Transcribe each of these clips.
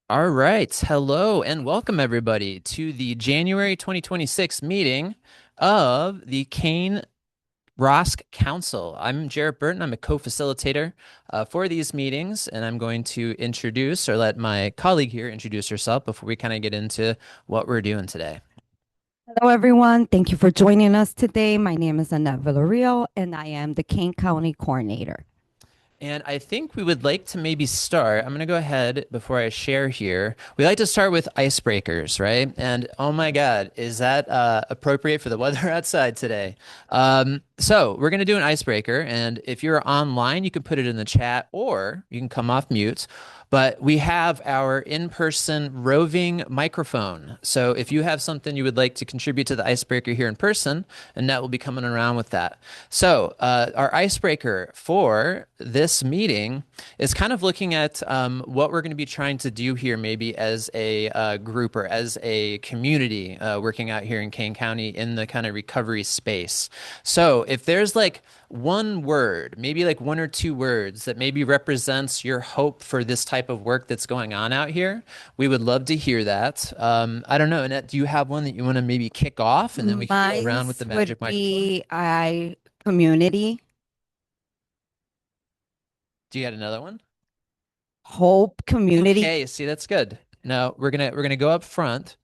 All right. Hello and welcome everybody to the January 2026 meeting of the Kane ROSC Council. I'm Jarrett Burton. I'm a co-facilitator for these meetings, and I'm going to introduce or let my colleague here introduce herself before we kind of get into what we're doing today. Hello, everyone. Thank you for joining us today. My name is Annette Villarreal, and I am the Kane County Coordinator. And I think we would like to maybe start. I'm going to go ahead before I share here. We like to start with icebreakers, right? And oh my God, is that appropriate for the weather outside today? So we're going to do an icebreaker. And if you're online, you can put it in the chat or you can come off mute. But we have our in-person roving microphone. So if you have something you would like to contribute to the icebreaker here in person, Annette will be coming around with that. So our icebreaker for this meeting is kind of looking at what we're going to be trying to do here, maybe as a group or as a community working out here in Kane County in the kind of recovery space. So if there's like one word, maybe like one or two words that maybe represents your hope for this type of work that's going on out here, we would love to hear that. I don't know, Annette, do you have one that you want to maybe kick off and then we can go around with Mine the would magic microphone? be I community, Do you got another one? hope, community. Okay, see, that's good. Now we're gonna go up front.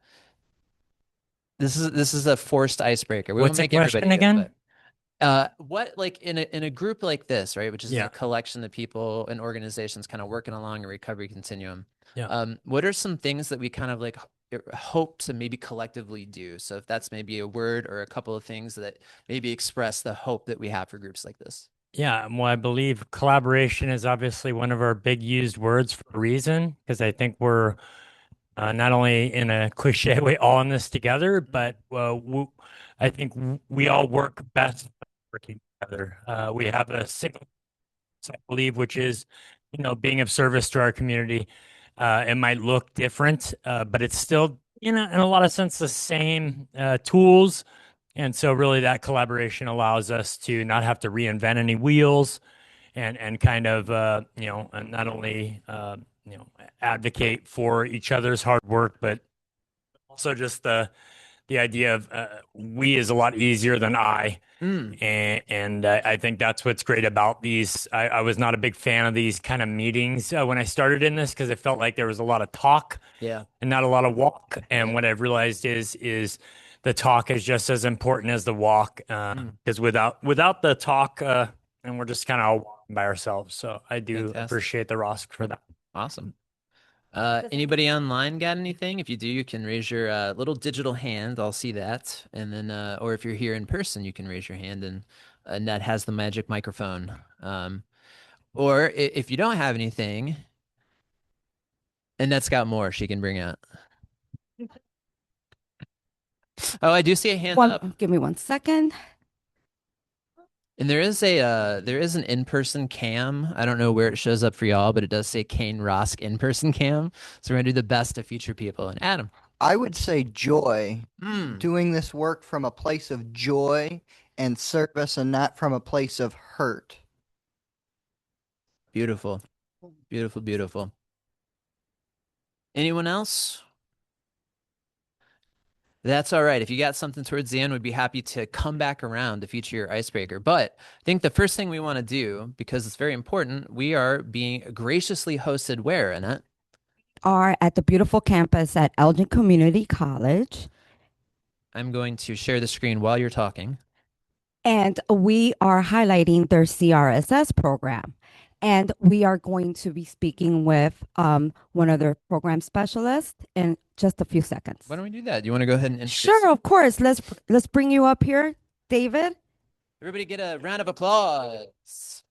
This is a forced icebreaker. We won't What's the make everybody question do it, again? but what like in a group like this, right, which is a Yeah, collection of people and organizations kind of working along a recovery continuum, yeah, what are some things that we kind of like hope to maybe collectively do? So if that's maybe a word or a couple of things that maybe express the hope that we have for groups like this. yeah. Well, I believe collaboration is obviously one of our big used words for a reason, because I think we're not only in a cliche way all in this together, but I think we all work best working together. We have a single, I believe, which is, being of service to our community. It might look different, but it's still, in a lot of sense, the same tools. And so really that collaboration allows us to not have to reinvent any wheels and kind of, and not only, advocate for each other's hard work, but also just the idea of we is a lot easier than I. Mm, And I think that's what's great about these. I was not a big fan of these kind of meetings when I started in this because it felt like there was a lot of talk yeah. and not a lot of walk. And Yeah. what I've realized is the talk is just as important as the walk Mm, because without the talk, and we're just kind of all walking by ourselves. So I do fantastic. appreciate the ROSC for that. Awesome. Does any- Anybody online got anything? If you do, you can raise your little digital hand. I'll see that. And then, or if you're here in person, you can raise your hand and Annette has the magic microphone. Or if you don't have anything, Annette's got more she can bring out. Oh, I do see a hand up. Give me 1 second. And there is an in-person cam. I don't know where it shows up for y'all, but it does say Kane Rosk in-person cam. So we're gonna do the best to feature people. And Adam. I would say joy, Mm, doing this work from a place of joy and service and not from a place of hurt. beautiful. Beautiful, beautiful. Anyone else? That's all right. If you got something towards the end, we'd be happy to come back around to feature your icebreaker. But I think the first thing we want to do, because it's very important, we are being graciously hosted where, Annette? Are at the beautiful campus at Elgin Community College, I'm going to share the screen while you're talking. and we are highlighting their CRSS program. And we are going to be speaking with one of their program specialists in just a few seconds. Why don't we do that? Do you want to go ahead and introduce? Sure, of course. Let's bring you up here, David. Everybody get a round of applause.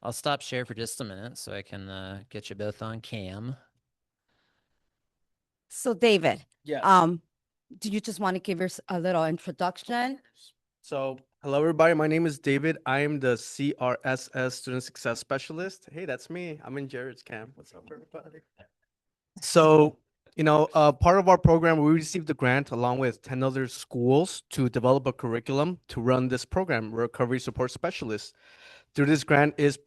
I'll stop share for just a minute so I can get you both on cam. So, David, Yes. do you just want to give us a little introduction? So, hello everybody. My name is David. I am the CRSS Student Success Specialist. Hey, that's me. I'm in Jared's camp. What's up, everybody? So, part of our program, we received a grant along with 10 other schools to develop a curriculum to run this program, Recovery Support Specialist. Through this grant is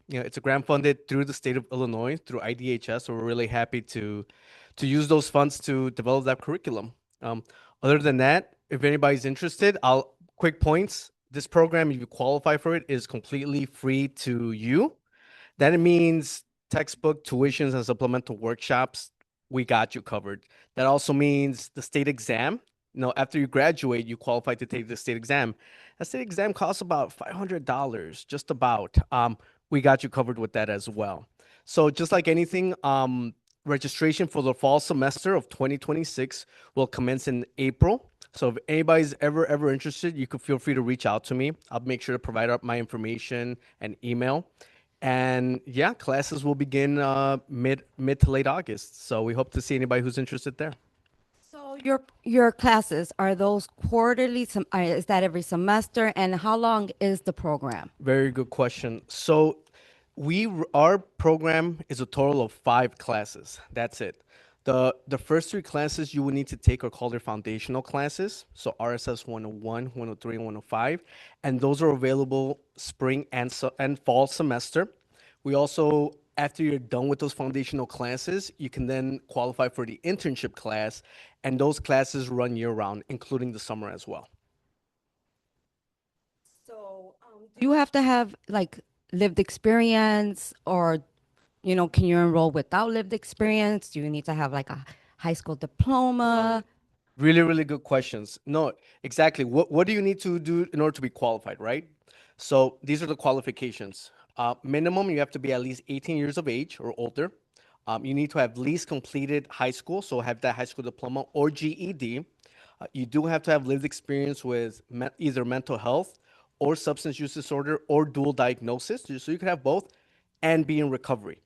It's a grant funded through the state of Illinois through IDHS. So we're really happy to use those funds to develop that curriculum. Other than that, if anybody's interested, I'll quick points. This program, if you qualify for it, is completely free to you. That means textbook, tuitions, and supplemental workshops. We got you covered. That also means the state exam. After you graduate, you qualify to take the state exam. That state exam costs about $500, just about. We got you covered with that as well. So just like anything, registration for the fall semester of 2026 will commence in April. So if anybody's ever interested, you could feel free to reach out to me. I'll make sure to provide up my information and email. And yeah, classes will begin mid to late August. So we hope to see anybody who's interested there. So your classes, are those quarterly? Is that every semester? And how long is the program? Very good question. So our program is a total of 5 classes. That's it. The first 3 classes you will need to take are called their foundational classes. So RSS 101, 103, and 105. And those are available spring and fall semester. We also, after you're done with those foundational classes, you can then qualify for the internship class. And those classes run year round, including the summer as well. So do you have to have like lived experience, or can you enroll without lived experience? Do you need to have like a high school diploma? Really, really good questions. No, exactly. What do you need to do in order to be qualified, right? So these are the qualifications. Minimum, you have to be at least 18 years of age or older. You need to have at least completed high school, so have that high school diploma or GED. You do have to have lived experience with either mental health or substance use disorder or dual diagnosis, so you can have both and be in recovery.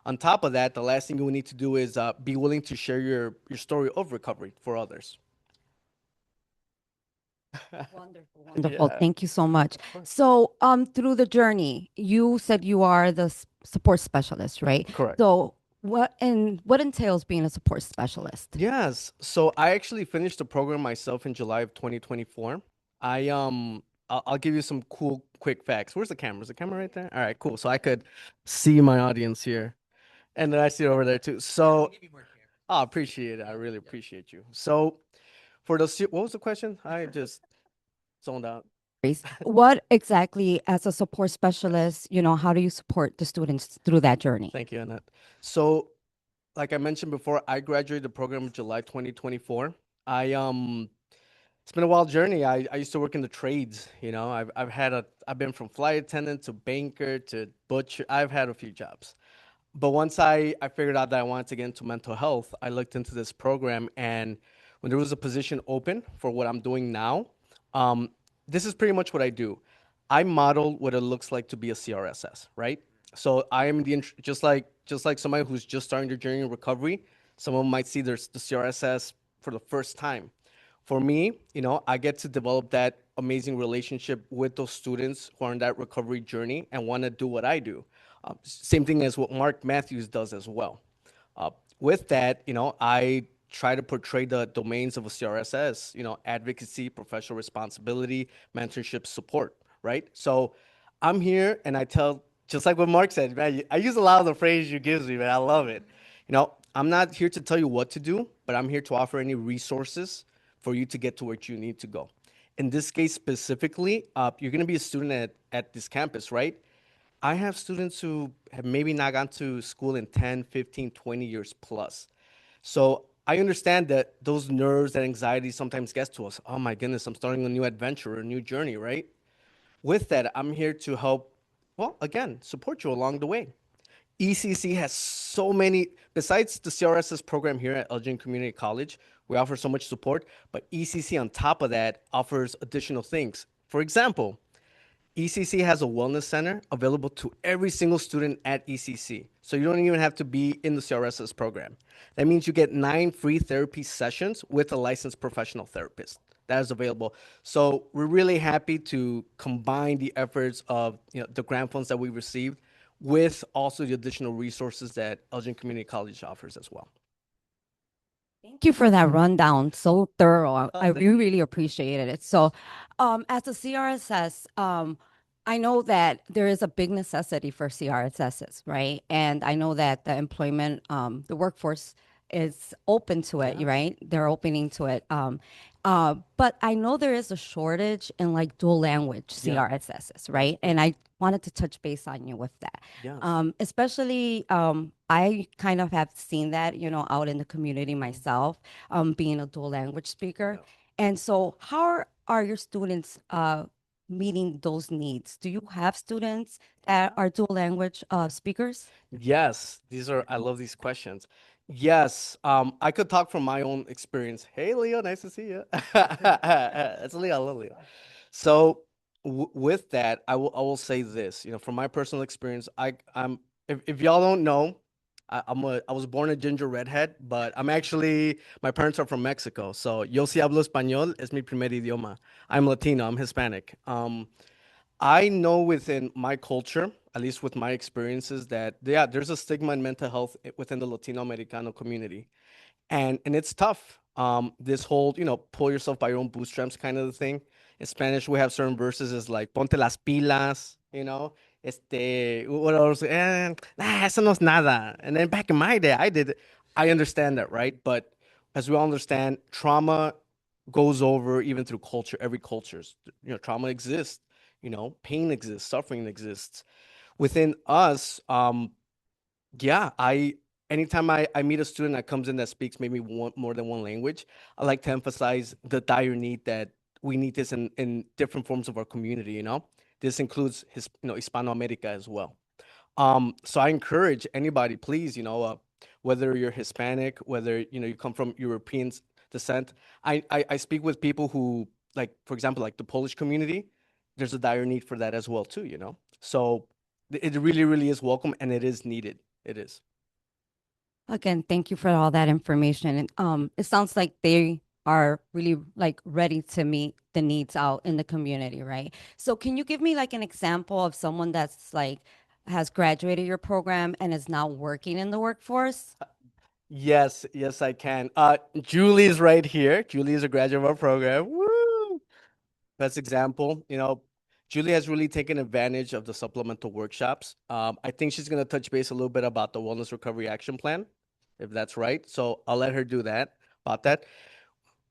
On top of that, the last thing you will need to do is be willing to share your story of recovery for others. Wonderful, wonderful. Thank you so much. So, through the journey, you said you are the support specialist, right? Correct. So, what entails being a support specialist? Yes. So I actually finished the program myself in July of 2024. I'll give you some cool, quick facts. Where's the camera? Is the camera right there? All right, cool. So I could see my audience here. And then I see it over there too. So, I appreciate it. I really appreciate you. So, what was the question? I just zoned out. What exactly, as a support specialist, how do you support the students through that journey? Thank you, Annette. So, like I mentioned before, I graduated the program in July 2024. It's been a wild journey. I used to work in the trades. I've been from flight attendant to banker to butcher. I've had a few jobs. But once I figured out that I wanted to get into mental health, I looked into this program, and when there was a position open for what I'm doing now, this is pretty much what I do. I model what it looks like to be a CRSS, right? So I am just like somebody who's just starting their journey in recovery. Someone might see the CRSS for the first time. For me, I get to develop that amazing relationship with those students who are on that recovery journey and want to do what I do. Same thing as what Mark Matthews does as well. With that, I try to portray the domains of a CRSS, advocacy, professional responsibility, mentorship, support, right? So I'm here and I tell, just like what Mark said, man, I use a lot of the phrases you give me, man. I love it. I'm not here to tell you what to do, but I'm here to offer any resources for you to get to where you need to go. In this case specifically, you're going to be a student at this campus, right? I have students who have maybe not gone to school in 10, 15, 20 years plus. So I understand that those nerves, that anxiety sometimes gets to us. Oh my goodness, I'm starting a new adventure, a new journey, right? With that, I'm here to help, well, again, support you along the way. ECC has so many, besides the CRSS program here at Elgin Community College, we offer so much support, but ECC on top of that offers additional things. For example, ECC has a wellness center available to every single student at ECC. So you don't even have to be in the CRSS program. That means you get 9 free therapy sessions with a licensed professional therapist. That is available. So we're really happy to combine the efforts of the grant funds that we received with also the additional resources that Elgin Community College offers as well. Thank you for that rundown. So thorough. I really, really appreciated it. So, as a CRSS, I know that there is a big necessity for CRSSs, right? And I know that the employment, the workforce is open to it, Yes. right? They're opening to it. But I know there is a shortage in like dual language Yeah. CRSSs, right? And I wanted to touch base on you with that. Yes. Especially, I kind of have seen that, out in the community myself, being a dual language speaker. Yeah. And so, how are your students meeting those needs? Do you have students that are dual language speakers? Yes, I love these questions. Yes, I could talk from my own experience. Hey, Leo, nice to see you. That's Leo, I love Leo. So w with that, I will say this, from my personal experience, I'm if y'all don't know, I was born a ginger redhead, but my parents are from Mexico. So yo sí hablo español, es mi primer idioma. I'm Latino, I'm Hispanic. I know within my culture, at least with my experiences, that yeah, there's a stigma in mental health within the Latino Americano community, and it's tough. This whole pull yourself by your own bootstraps kind of thing. In Spanish, we have certain verses is like ponte las pilas, what else? Eso no es nada. And then back in my day, I understand that, right? But as we all understand, trauma goes over even through culture. Every culture's, trauma exists. Pain exists, suffering exists within us. Yeah, anytime I meet a student that comes in that speaks maybe more than one language, I like to emphasize the dire need that we need this in different forms of our community. This includes Hispanoamerica as well. So I encourage anybody, please, whether you're Hispanic, whether you come from European descent. I speak with people who, like, for example, like the Polish community. There's a dire need for that as well too. So it really, really is welcome and it is needed. It is. Again, thank you for all that information. And it sounds like they are really like ready to meet the needs out in the community, right? So can you give me like an example of someone that's like has graduated your program and is now working in the workforce? Yes, yes, I can. Julie is right here. Julie is a graduate of our program. Woo! Best example, Julie has really taken advantage of the supplemental workshops. I think she's going to touch base a little bit about the Wellness Recovery Action Plan, if that's right. So I'll let her do that about that.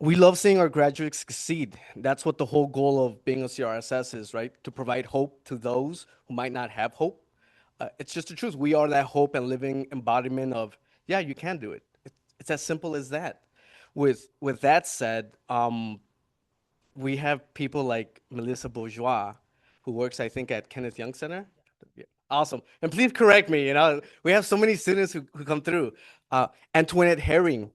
We love seeing our graduates succeed. That's what the whole goal of being a CRSS is, right? To provide hope to those who might not have hope. It's just the truth. We are that hope and living embodiment of, yeah, you can do it. It's as simple as that. With that said, we have people like Melissa Bourgeois, who works, I think, at Kenneth Young Center. Yeah, awesome. And please correct me. We have so many students who come through. Antoinette Herring,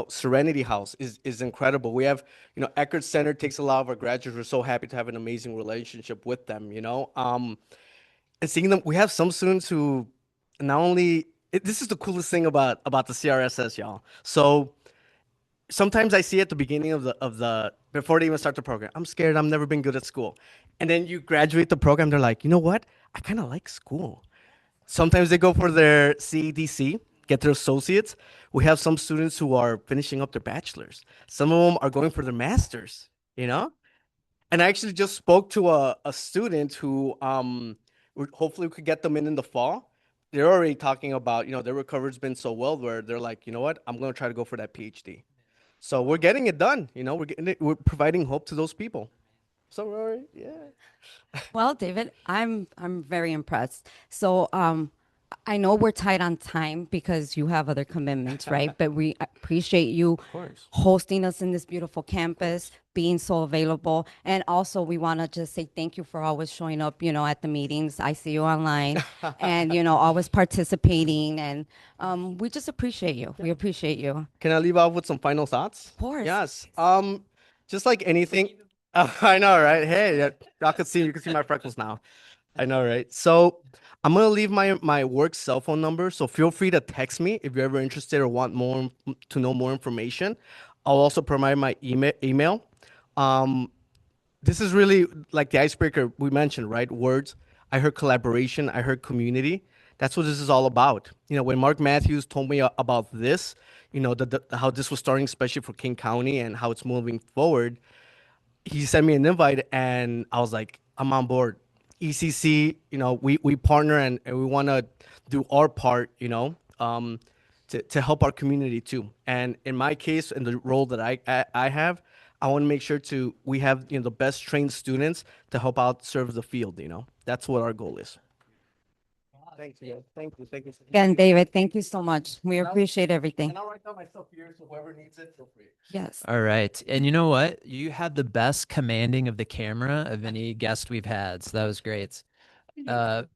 Serenity House is incredible. We have, Eckerd Center takes a lot of our graduates. We're so happy to have an amazing relationship with them. And seeing them, we have some students who not only, this is the coolest thing about the CRSS, y'all. So sometimes I see at the beginning of the before they even start the program, I'm scared. I've never been good at school. And then you graduate the program, they're like, you know what? I kind of like school. Sometimes they go for their CEDC, get their associates. We have some students who are finishing up their bachelors. Some of them are going for their masters. And I actually just spoke to a student who hopefully we could get them in the fall. They're already talking about, their recovery's been so well where they're like, you know what? I'm going to try to go for that PhD. So we're getting it done. We're providing hope to those people. So, Rory, yeah. Well, David, I'm very impressed. So, I know we're tight on time because you have other commitments, right? But we appreciate you course. hosting us in this beautiful campus, being so available. And also we want to just say thank you for always showing up, at the meetings. I see you online and, always participating. And we just appreciate you. We appreciate you. Can I leave off with some final thoughts? Of course. Yes. Just like anything. I know, right? Hey, y'all can see, you can see my freckles now. I know, right? So I'm gonna leave my work cell phone number. So feel free to text me if you're ever interested or want to know more information. I'll also provide my email. This is really like the icebreaker we mentioned, right? Words. I heard collaboration. I heard community. That's what this is all about. When Mark Matthews told me about this, how this was starting, especially for King County and how it's moving forward, he sent me an invite and I was like, I'm on board. ECC, we partner and we want to do our part, to help our community too. And in my case, in the role that I have, I want to make sure we have the best trained students to help out serve the field. That's what our goal is. Thank you. Again, David, thank you so much. We appreciate everything. And I'll write down myself here, so whoever needs it, feel free. Yes. All right. And you know what? You had the best commanding of the camera of any guest we've had. So that was great.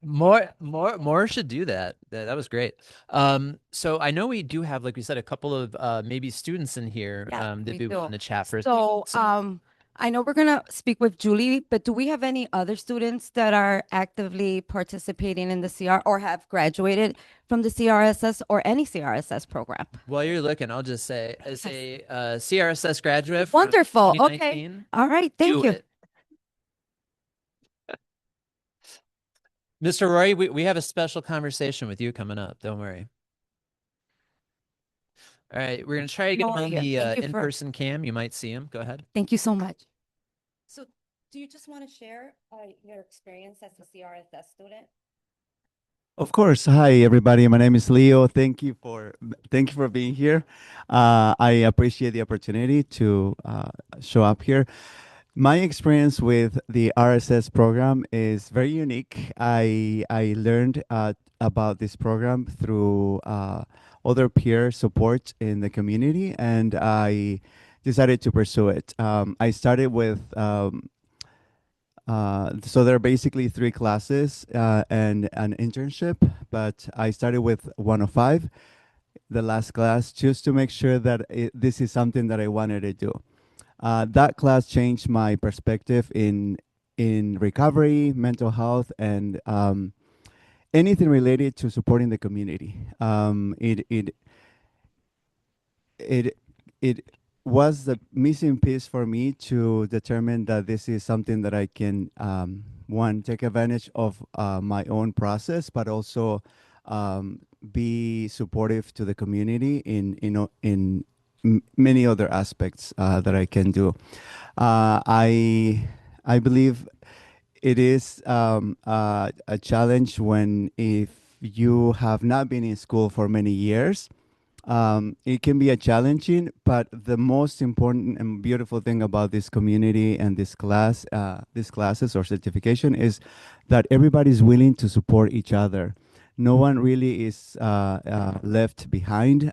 More should do that. That was great. So I know we do have, like we said, a couple of maybe students in here Yeah, that we we do. want to chat for. So, I know we're gonna speak with Julie, but do we have any other students that are actively participating in the CR or have graduated from the CRSS or any CRSS program? While you're looking, I'll just say, as a CRSS graduate, from Wonderful. Okay. 2019, All right. Thank do you. it. Mr. Rory, we have a special conversation with you coming up. Don't worry. All right, we're gonna try to get him Oh, on yeah. the Thank you for- in-person cam. You might see him. Go ahead. Thank you so much. So, do you just want to share your experience as a CRSS student? Of course. Hi, everybody. My name is Leo. Thank you for being here. I appreciate the opportunity to show up here. My experience with the RSS program is very unique. I learned about this program through other peer support in the community, and I decided to pursue it. I started with so there are basically 3 classes and an internship, but I started with 105, the last class, just to make sure that this is something that I wanted to do. That class changed my perspective in recovery, mental health, and anything related to supporting the community. It was the missing piece for me to determine that this is something that I can one, take advantage of my own process, but also be supportive to the community in many other aspects that I can do. I believe it is a challenge when if you have not been in school for many years. It can be a challenging, but the most important and beautiful thing about this community and this class, these classes or certification is that everybody's willing to support each other. No one really is left behind.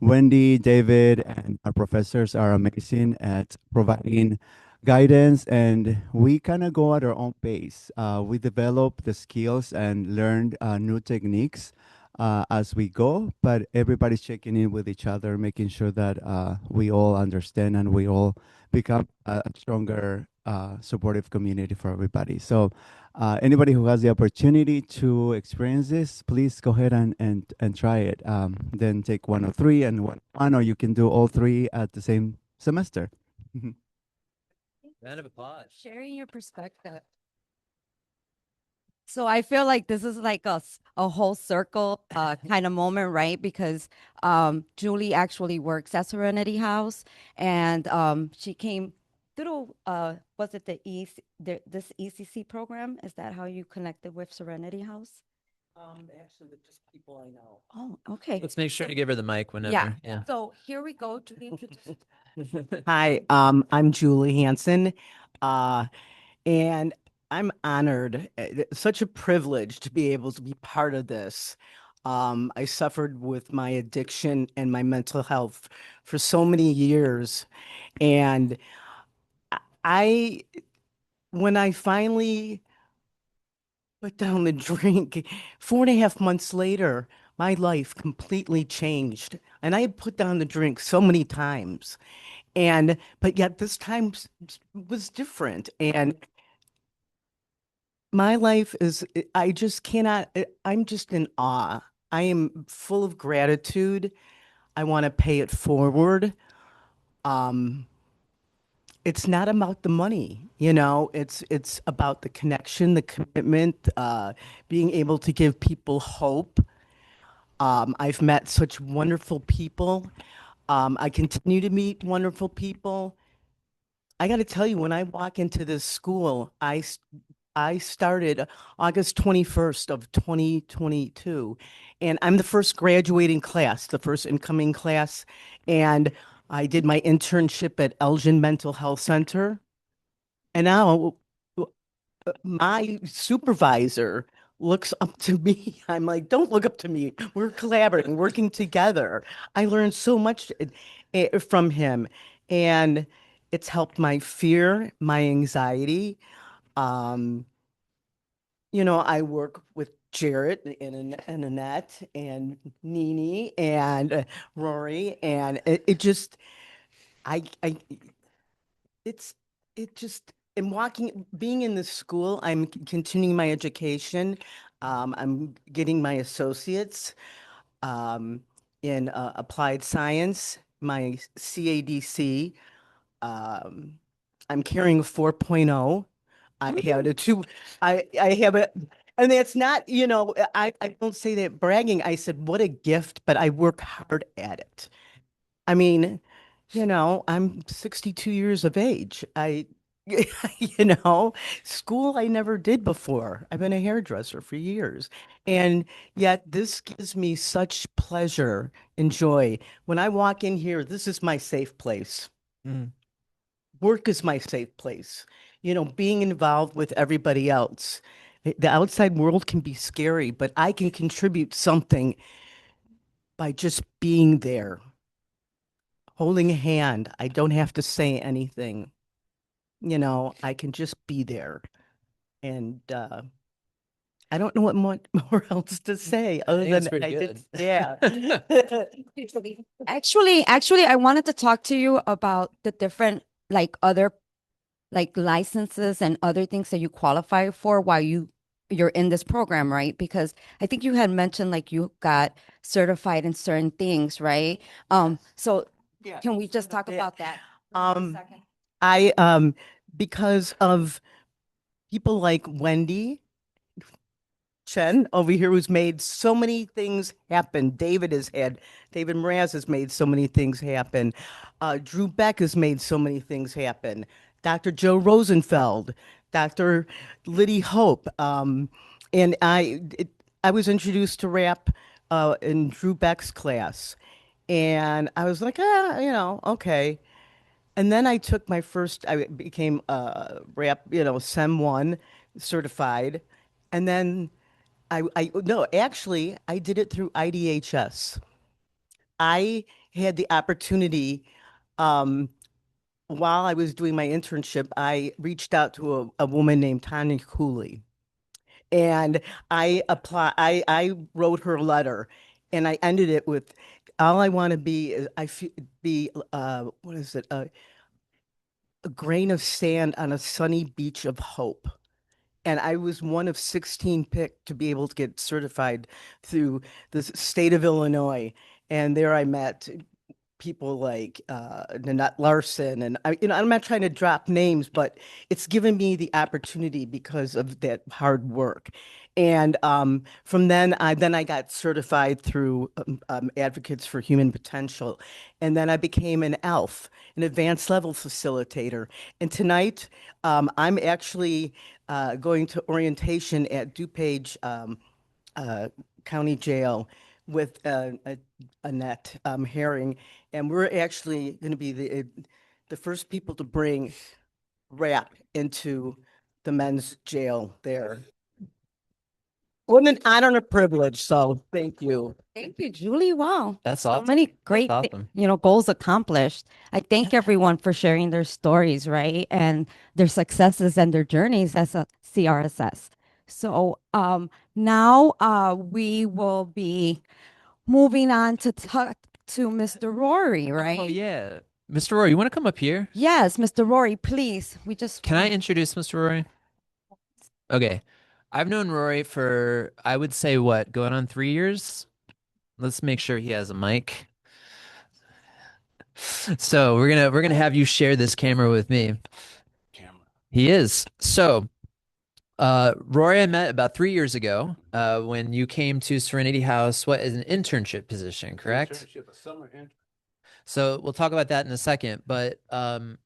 Wendy, David, and our professors are amazing at providing guidance, and we kind of go at our own pace. We develop the skills and learn new techniques as we go, but everybody's checking in with each other, making sure that we all understand and we all become a stronger, supportive community for everybody. So anybody who has the opportunity to experience this, please go ahead and try it. Then take 103 and 101, or you can do all 3 at the same semester. Round of applause. Sharing your perspective. So I feel like this is like a whole circle kind of moment, right? Because Julie actually works at Serenity House, and she came through, was it this ECC program? Is that how you connected with Serenity House? Actually, with just people I know. Oh, okay. Let's make sure to give her the mic whenever. Yeah. Yeah. So here we go. Julie, introduce. Hi, I'm Julie Hansen, and I'm honored. It's such a privilege to be able to be part of this. I suffered with my addiction and my mental health for so many years, and when I finally put down the drink, 4.5 months later, my life completely changed. And I had put down the drink so many times. But yet this time was different. And my life is, I just cannot, I'm just in awe. I am full of gratitude. I want to pay it forward. It's not about the money, it's about the connection, the commitment, being able to give people hope. I've met such wonderful people. I continue to meet wonderful people. I got to tell you, when I walk into this school, I started August 21st of 2022, and I'm the first graduating class, the first incoming class, and I did my internship at Elgin Mental Health Center, and now my supervisor looks up to me. I'm like, don't look up to me. We're collaborating, working together. I learned so much from him, and it's helped my fear, my anxiety. Um, I work with Jarrett and Annette and Nini and Rory, and it just, I, it's, it just, and being in the school, I'm continuing my education. I'm getting my associates um, in applied science, my CADC. Um, I'm carrying a 4.0. I had a two, I have a, and that's not, I don't say that bragging. I said, what a gift, but I work hard at it. I mean, I'm 62 years of age. you know, school I never did before. I've been a hairdresser for years. And yet this gives me such pleasure and joy. When I walk in here, this is my safe place. Mm. Work is my safe place. Being involved with everybody else. The outside world can be scary, but I can contribute something by just being there, holding a hand. I don't have to say anything. I can just be there. And I don't know what more else to say other think than that's pretty I did, good. yeah. Actually, I wanted to talk to you about the different like other like licenses and other things that you qualify for while you're in this program, right? Because I think you had mentioned like you got certified in certain things, right? So Yeah. can we just talk Yeah. about that? Um, because of people like Wendy Chen over here, who's made so many things happen. David Mraz has made so many things happen. Drew Beck has made so many things happen. Dr. Joe Rosenfeld, Dr. Liddy Hope. And I was introduced to rap in Drew Beck's class. And I was like, okay. And then I became rap, SEM 1 certified. And then no, actually, I did it through IDHS. I had the opportunity, um, while I was doing my internship, I reached out to a woman named Tanya Cooley, and I wrote her a letter, and I ended it with, all I want to be is be what is it, a grain of sand on a sunny beach of hope. And I was one of 16 picked to be able to get certified through the state of Illinois. And there I met people like Nanette Larson. And I'm not trying to drop names, but it's given me the opportunity because of that hard work. And from then I got certified through Advocates for Human Potential. And then I became an ALF, an advanced level facilitator. And tonight I'm actually going to orientation at DuPage uh, County Jail with Annette Herring, and we're actually going to be the first people to bring rap into the men's jail there. What an honor and a privilege. So thank you. Thank you, Julie. Wow. That's So awesome. many great, That's awesome. goals accomplished. I thank everyone for sharing their stories, right? And their successes and their journeys as a CRSS. So now we will be moving on to talk to Mr. Rory, right? Oh yeah. Mr. Rory, you want to come up here? Yes, Mr. Rory, please. We just Can I introduce Mr. Rory? Okay. I've known Rory for, I would say, what, going on 3 years? Let's make sure he has a mic. So we're gonna have you share this camera with me. He is. So Rory I met about 3 years ago when you came to Serenity House, what is an internship position, correct? Internship, a summer intern. So we'll talk about that in a second, but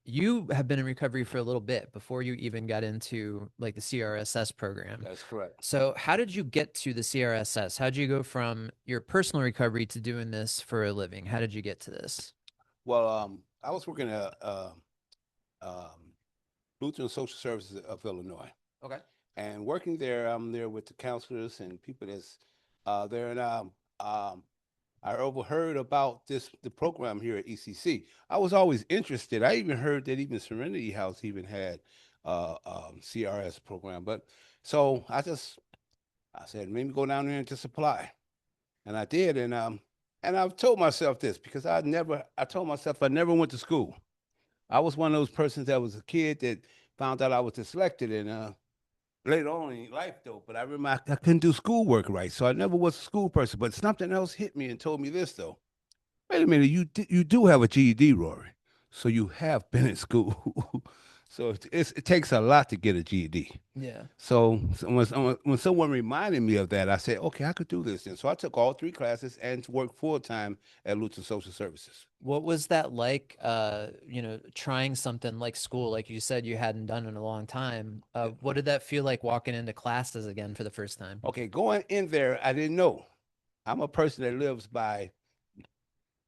you have been in recovery for a little bit before you even got into like the CRSS program. That's correct. So how did you get to the CRSS? How did you go from your personal recovery to doing this for a living? How did you get to this? Well, I was working at um, Lutheran Social Services of Illinois, Okay. and working there, I'm there with the counselors and people that's there, and I overheard about the program here at ECC. I was always interested. I even heard that even Serenity House even had CRS program, but so I said maybe go down there and just apply, and I did, and I've told myself this because I told myself I never went to school. I was one of those persons that was a kid that found out I was dyslexic, and later on in life though, but I remember I couldn't do schoolwork right, so I never was a school person. But something else hit me and told me this though. Wait a minute, you do have a GED, Rory, so you have been in school. So it takes a lot to get a GED. Yeah. So when someone reminded me of that, I said, okay, I could do this. And so I took all 3 classes and worked full time at Lutheran Social Services. What was that like, trying something like school, like you said you hadn't done in a long time? What did that feel like walking into classes again for the first time? Okay, going in there, I didn't know. I'm a person that lives by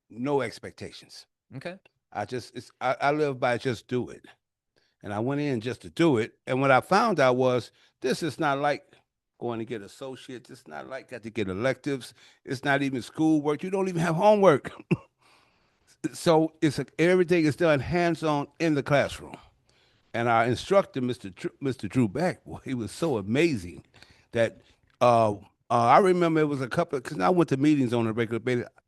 no expectations. Okay. I live by just do it. And I went in just to do it. And what I found out was this is not like going to get associates. It's not like got to get electives. It's not even schoolwork. You don't even have homework. So everything is done hands-on in the classroom. And our instructor, Mr. Drew Beck, boy, he was so amazing that I remember it was a couple because I went to meetings on a regular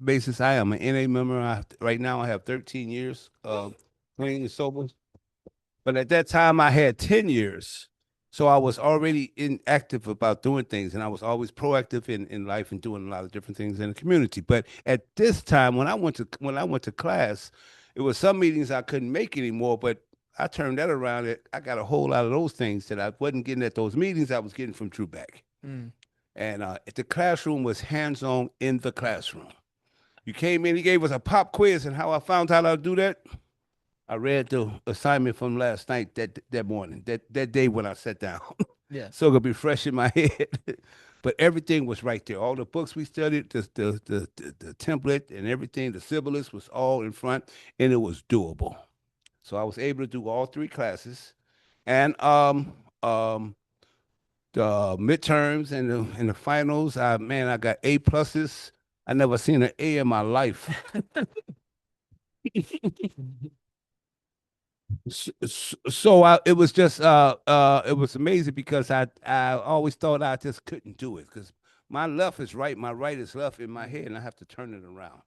basis. I am an NA member. Right now I have 13 years clean and sober. But at that time, I had 10 years. So I was already active about doing things, and I was always proactive in life and doing a lot of different things in the community. But at this time, when I went to class, it was some meetings I couldn't make anymore, but I turned that around. I got a whole lot of those things that I wasn't getting at those meetings I was getting from Drew Beck. Mm. And the classroom was hands-on in the classroom. You came in, he gave us a pop quiz, and how I found out how to do that, I read the assignment from last night, that morning, that day when I sat down. Yeah. So it could be fresh in my head. But everything was right there. All the books we studied, the template and everything, the syllabus was all in front, and it was doable. So I was able to do all 3 classes. And the midterms and the finals, I got A pluses. I never seen an A in my life. It was just it was amazing because I always thought I just couldn't do it because my left is right, my right is left in my head, and I have to turn it around,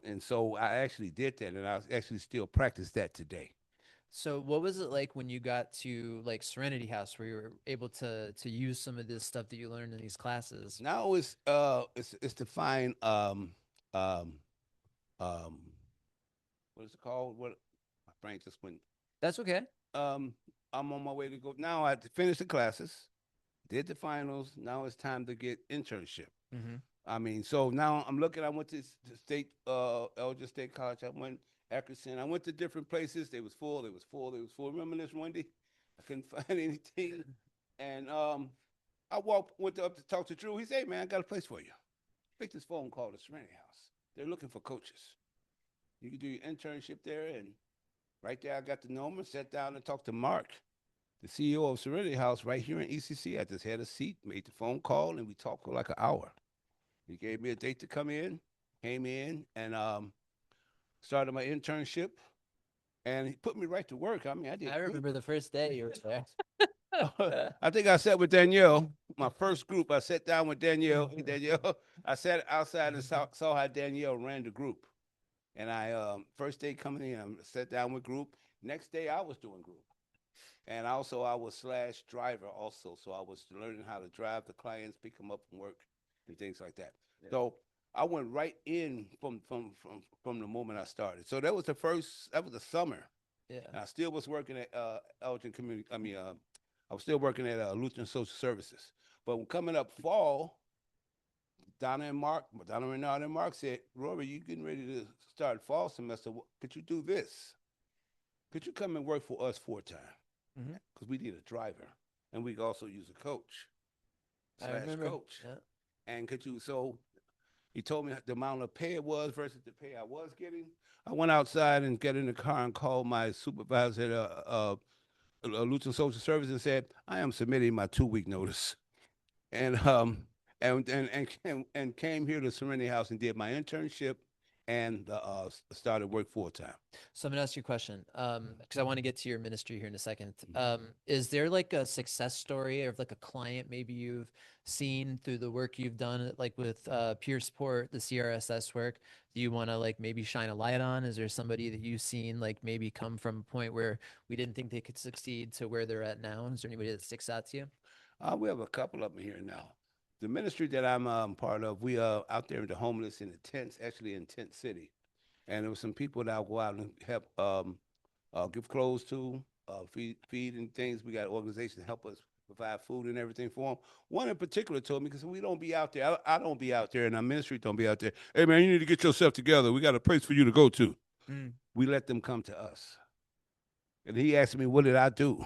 And so I actually did that, and I actually still practice that today. So what was it like when you got to like Serenity House where you were able to use some of this stuff that you learned in these classes? Now it's to find what is it called? What my brain just went. That's okay. I'm on my way to go. Now I finished the classes, did the finals. Now it's time to get internship. Mm-hmm. I mean, so now I'm looking. I went to the state, Elgin State College. I went Atkinson. I went to different places. They was full. They was full. They was full. Remember this Wendy? I couldn't find anything, and I went up to talk to Drew. He said, "Hey, man, I got a place for you. Make this phone call to Serenity House. They're looking for coaches. You can do your internship there." And right there, I got to know him and sat down and talked to Mark, the CEO of Serenity House right here in ECC. I just had a seat, made the phone call, and we talked for like an hour. He gave me a date to come in, came in, and started my internship. And he put me right to work. I mean, I remember the first day you were there. I think I sat with Danielle. My first group, I sat down with Danielle. Danielle, I sat outside and saw how Danielle ran the group. And I first day coming in, I sat down with group. Next day, I was doing group. And also, I was / driver also. So I was learning how to drive the clients, pick them up from work, and things like that. Yeah. So I went right in from the moment I started. So that was the summer. Yeah. And I still was working at Elgin Community. I was still working at Lutheran Social Services. But when coming up fall, Donna Renard and Mark said, Rory, you getting ready to start fall semester. Could you do this? Could you come and work for us 4 times? Because we need a driver. And we could also use a coach I slash remember. coach. Yeah. And could you, so he told me the amount of pay it was versus the pay I was getting. I went outside and got in the car and called my supervisor at Lutheran Social Service and said, I am submitting my 2-week notice. And came here to Serenity House and did my internship and started work 4 times. So I'm gonna ask you a question, because I want to get to your ministry here in a second. Is there like a success story of like a client maybe you've seen through the work you've done, like with peer support, the CRSS work? Do you want to like maybe shine a light on? Is there somebody that you've seen like maybe come from a point where we didn't think they could succeed to where they're at now? Is there anybody that sticks out to you? We have a couple of them here now. The ministry that I'm part of, we are out there in the homeless in the tents, actually in Tent City. And there were some people that I'll go out and help give clothes to, feed and things. We got organizations that help us provide food and everything for them. One in particular told me, because we don't be out there, I don't be out there, and our ministry don't be out there. Hey, man, you need to get yourself together. We got a place for you to go to. We let them come to us. And he asked me, what did I do?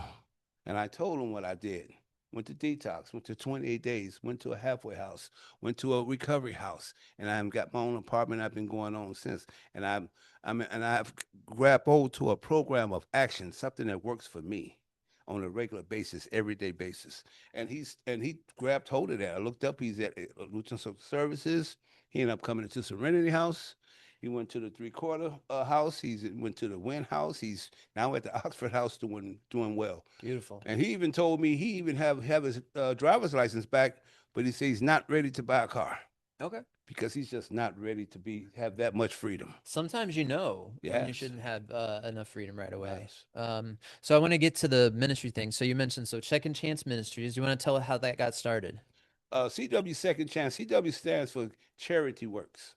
And I told him what I did. Went to detox, went to 28 days, went to a halfway house, went to a recovery house, and I've got my own apartment. I've been going on since, and I've grabbed hold to a program of action, something that works for me on a regular basis, everyday basis. And he grabbed hold of that. I looked up. He's at Lutheran Social Services. He ended up coming into Serenity House. He went to the 3/4 house. Went to the Wynn house. He's now at the Oxford house doing well. Beautiful. And he even told me he even have his driver's license back, but he says he's not ready to buy a car. Okay. Because he's just not ready to have that much freedom. Sometimes when you Yes. shouldn't have enough freedom right away. Yes. So I want to get to the ministry thing. So you mentioned Second Chance Ministries. You want to tell how that got started? CW Second Chance. CW stands for Charity Works.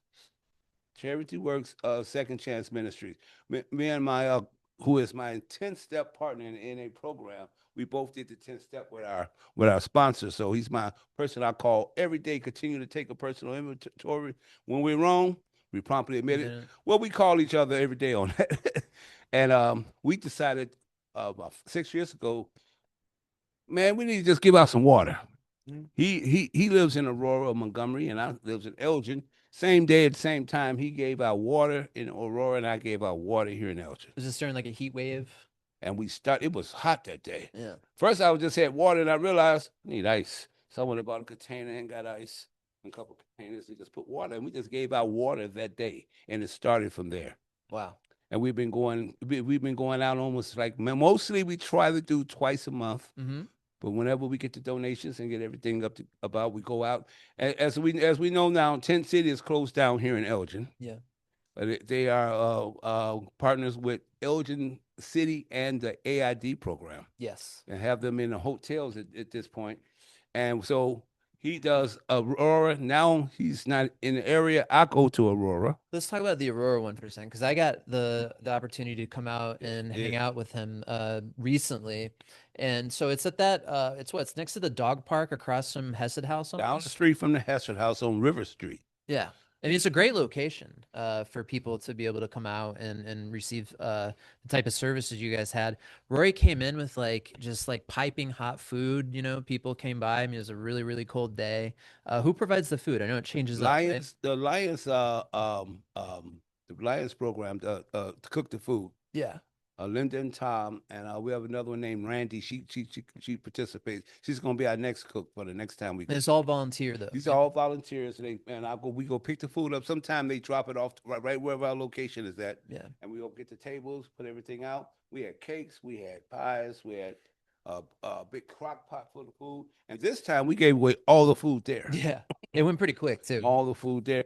Charity Works, Second Chance Ministries. Me and my, who is my 10-step partner in the NA program, we both did the 10-step with our sponsor. So he's my person I call every day, continue to take a personal inventory. When we're wrong, we promptly admit it. Well, we call each other every day on that. And we decided about 6 years ago, man, we need to just give out some water. He lives in Aurora, Montgomery, and I lives in Elgin. Same day at the same time, he gave out water in Aurora, and I gave out water here in Elgin. Was this during like a heat wave? And it was hot that day. Yeah. First, I just had water, and I realized I need ice. Someone bought a container and got ice, and a couple containers. They just put water, and we just gave out water that day, and it started from there. Wow. And we've been going out almost like, mostly we try to do twice a month. But whenever we get the donations and get everything up to about, we go out. As we know now, Tent City is closed down here in Elgin. Yeah. But they are partners with Elgin City and the AID program. Yes. And have them in the hotels at this point. And so he does Aurora. Now he's not in the area. I go to Aurora. Let's talk about the Aurora one for a second, because I got the opportunity to come out and hang out with him recently. And so it's at that, it's next to the dog park across from Hesed House? Down the street from the Hesed House on River Street. Yeah. I mean, it's a great location for people to be able to come out and receive the type of services you guys had. Rory came in with just piping hot food. People came by. I mean, it was a really, really cold day. Who provides the food? I know it changes. The Lions program to cook the food. Yeah. Linda and Tom, and we have another one named Randy. She participates. She's going to be our next cook for the next time we go. And it's all volunteer though. These are all volunteers, we go pick the food up. Sometimes they drop it off right wherever our location is at. Yeah. And we go get the tables, put everything out. We had cakes, we had pies, we had a big crock pot full of food. And this time we gave away all the food there. Yeah. It went pretty quick too. All the food there.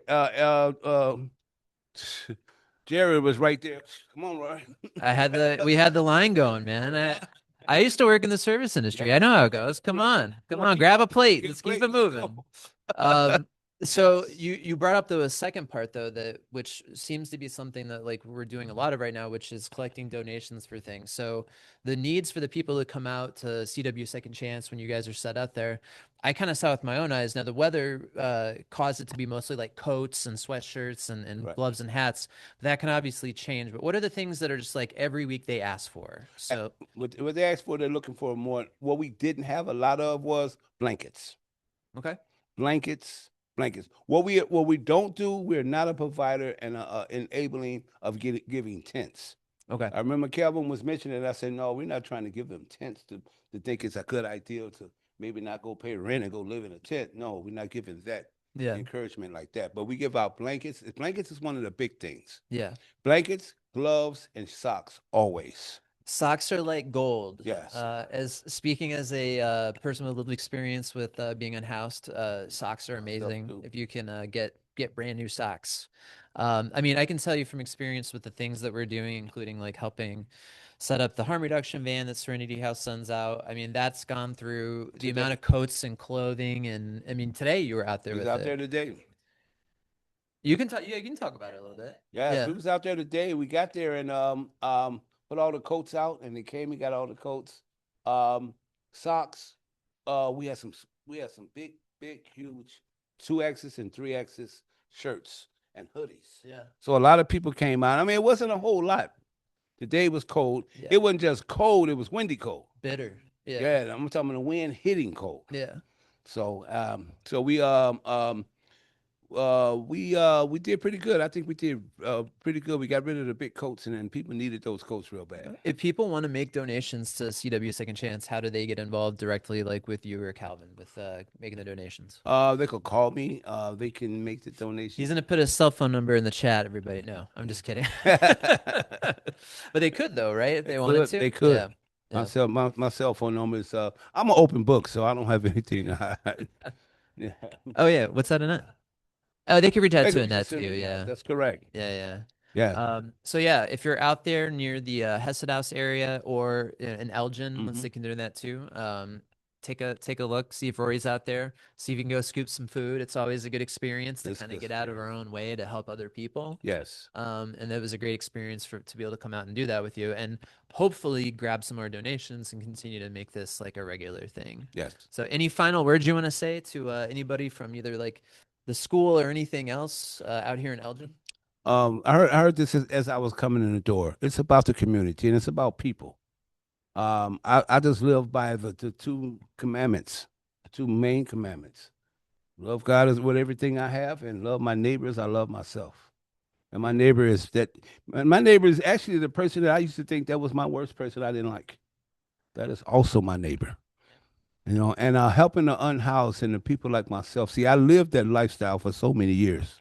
Jared was right there. Come on, Roy. We had the line going, man. I used to work in the service industry. I know how it goes. Come on, grab a plate. Let's keep it moving. So you brought up the second part though, that which seems to be something that like we're doing a lot of right now, which is collecting donations for things. So the needs for the people to come out to CW Second Chance when you guys are set out there, I kind of saw with my own eyes. Now the weather caused it to be mostly like coats and sweatshirts and Right. gloves and hats. That can obviously change. But what are the things that are just like every week they ask for? So What they asked for, they're looking for more. What we didn't have a lot of was blankets. okay. Blankets. What we don't do, we're not a provider and enabling of giving tents. Okay. I remember Kelvin was mentioning it. I said, no, we're not trying to give them tents to think it's a good idea to maybe not go pay rent and go live in a tent. No, we're not giving that Yeah. encouragement like that. But we give out blankets. Blankets is one of the big things. Yeah. Blankets, gloves, and socks always. Socks are like gold. Yes. As speaking as a person with lived experience with being unhoused, socks are amazing. too. If you can get brand new socks. I mean, I can tell you from experience with the things that we're doing, including like helping set up the harm reduction van that Serenity House sends out. I mean, that's gone through the amount of coats and clothing, and I mean, today you were out there We was with out it. there today. You can talk. Yeah, you can talk about it a little bit. Yes, Yeah. we was out there today. We got there and put all the coats out, and they came and got all the coats. Socks. We had some big, huge 2X's and 3X's shirts and hoodies. Yeah. So a lot of people came out. I mean, it wasn't a whole lot. The day was cold. Yeah. It wasn't just cold, it was windy cold. Bitter. Yeah. Yeah, I'm talking the wind hitting cold. Yeah. So we did pretty good. I think we did pretty good. We got rid of the big coats, and then people needed those coats real bad. If people want to make donations to CW Second Chance, how do they get involved directly, like with you or Calvin, with making the donations? They could call me. They can make the donation. He's gonna put his cell phone number in the chat. Everybody, no, I'm just kidding. But they could though, right? If they wanted to, They could. Yeah. Yeah. My cell phone number is I'm an open book, so I don't have anything to hide. Yeah. Oh yeah, what's that in it? Oh, they could reach out They to could Annette send too. me- Yeah. That's correct. Yeah. Yeah. So yeah, if you're out there near the Hesed House area or in Elgin, once Mhm. they can do that too, take a look, see if Rory's out there, see if you can go scoop some food. It's always a good experience to It's kind of good get out of our own way to help other people. Yes. And it was a great experience to be able to come out and do that with you, and hopefully grab some more donations and continue to make this like a regular thing. Yes. So, any final words you want to say to anybody from either like the school or anything else out here in Elgin? I heard this as I was coming in the door. It's about the community and it's about people. I just live by the two commandments, the two main commandments. Love God is with everything I have, and love my neighbors. I love myself. And my neighbor is actually the person that I used to think that was my worst person I didn't like. That is also my neighbor. And helping the unhoused and the people like myself. See, I lived that lifestyle for so many years.